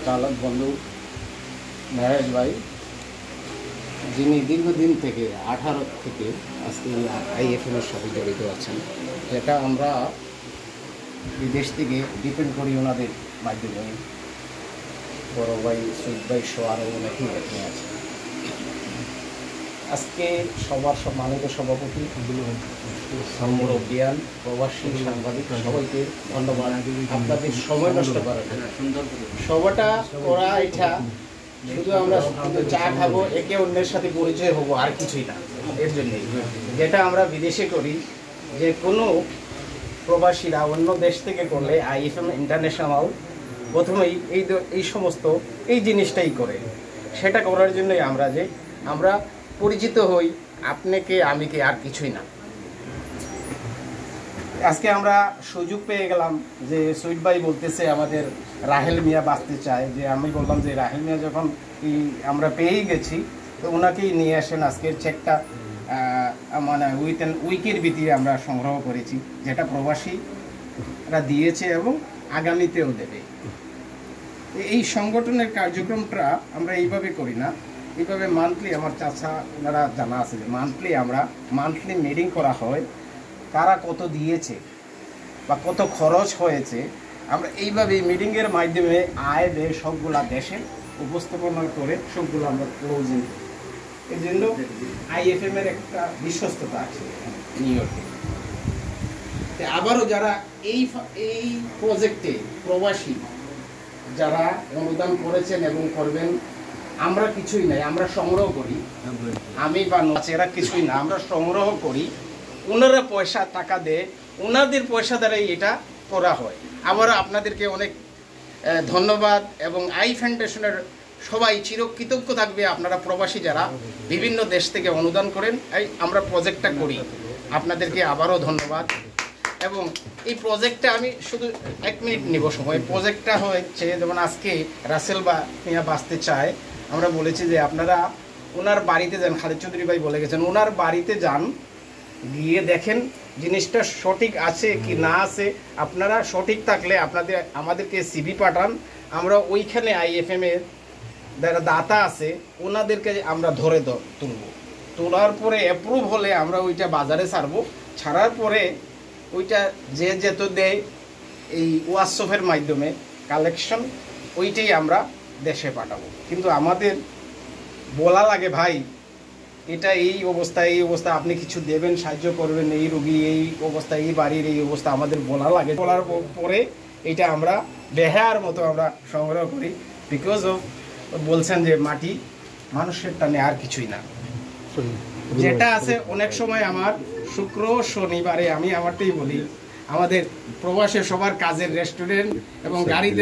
চালক বন্ধু মহেশ ভাই, যিনি দীর্ঘদিন থেকে 18 থেকে আজকে IFM এর সাথে জড়িত আছেন। যেটা আমরা বিদেশ থেকে ডিপেন্ড করি ওনাদের মাধ্যমে। বড় ভাই সুইট ভাই সহ আরও অনেকেই এখানে আছে। আজকে সবার সম্মানিত সভাপতি মুরব্বিয়ান, প্রবাসী সাংবাদিক সবাইকে ধন্যবাদ আপনাদের সময় নষ্ট করার জন্য। সবাটা ওরা এটা শুধু আমরা শুধু চা খাবো, একে অন্যের সাথে পরিচয় হবো, আর কিছুই না। এর জন্যই যেটা আমরা বিদেশে করি, যে কোনো প্রবাসীরা অন্য দেশ থেকে করলে IFM ইন্টারন্যাশনাল প্রথমেই এই সমস্ত এই জিনিসটাই করে। সেটা করার জন্যই আমরা পরিচিত হই, আপনাকে আমি কে, আর কিছুই না। আজকে আমরা সুযোগ পেয়ে গেলাম যে সুইট ভাই বলতেছে আমাদের রাহেল মিয়া বাঁচতে চায়, যে আমি বললাম যে রাহেল মিয়া যখন আমরা পেয়েই গেছি, তো ওনাকেই নিয়ে আসেন। আজকের চেকটা মানে উইকের ভিত্তিতে আমরা সংগ্রহ করেছি, যেটা প্রবাসীরা দিয়েছে এবং আগামীতেও দেবে। এই সংগঠনের কার্যক্রমটা আমরা এইভাবে করি না, এইভাবে মান্থলি, আমার চাচা ওনারা জানা আছে যে মান্থলি মিটিং করা হয়, কারা কত দিয়েছে বা কত খরচ হয়েছে। আমরা এইভাবে মিটিংয়ের মাধ্যমে আয় ব্যয় সবগুলা দেশে উপস্থাপনা করে সবগুলো আমরা ক্লোজিং। এই জন্য IFM এর একটা বিশ্বস্ততা আছে নিউ ইয়র্কে। আবারও যারা এই প্রজেক্টে প্রবাসী যারা অনুদান করেছেন এবং করবেন, আমরা কিছুই নাই, আমরা সংগ্রহ করি। আমি বা এরা কিছুই না, আমরা সংগ্রহ করি। ওনারা পয়সা টাকা দেয়, ওনাদের পয়সা দ্বারাই এটা করা হয়। আবারও আপনাদেরকে অনেক ধন্যবাদ, এবং আই ফাউন্ডেশনের সবাই চিরকৃতজ্ঞ থাকবে। আপনারা প্রবাসী যারা বিভিন্ন দেশ থেকে অনুদান করেন, আমরা প্রজেক্টটা করি, আপনাদেরকে আবারও ধন্যবাদ। এবং এই প্রজেক্টটা আমি শুধু 1 মিনিট নিব সময়। প্রজেক্টটা হচ্ছে যেমন আজকে রাসেল বা মিয়া বাঁচতে চায়, আমরা বলেছি যে আপনারা ওনার বাড়িতে যান, খালিদ চৌধুরী ভাই বলে গেছেন, ওনার বাড়িতে যান, গিয়ে দেখেন জিনিসটা সঠিক আছে কি না আছে। আপনারা সঠিক থাকলে আমাদেরকে CV পাঠান, আমরা ওইখানে IFM এর যারা দাতা আছে ওনাদেরকে আমরা ধরে তোলার পরে অ্যাপ্রুভ হলে আমরা ওইটা বাজারে ছাড়বো। ছাড়ার পরে ওইটা যে যেত দেয় এই ওয়াটসঅ্যাপের মাধ্যমে কালেকশন, ওইটাই আমরা দেশে পাঠাবো। কিন্তু আমাদের বলা লাগে, ভাই এটা এই অবস্থা, আপনি কিছু দেবেন, সাহায্য করবেন, এই রোগী এই অবস্থা, এই বাড়ির এই অবস্থা, আমাদের বলা লাগে। বলার পরে এটা আমরা বেহার মতো আমরা সংগ্রহ করি। বিকজ অফ বলছেন যে মাটি মানুষের টানে, আর কিছুই না। যেটা আছে অনেক সময় আমার শুক্র শনিবারে, আমি আমারটাই বলি, আমাদের প্রবাসে সবার কাজের রেস্টুরেন্ট এবং গাড়িতে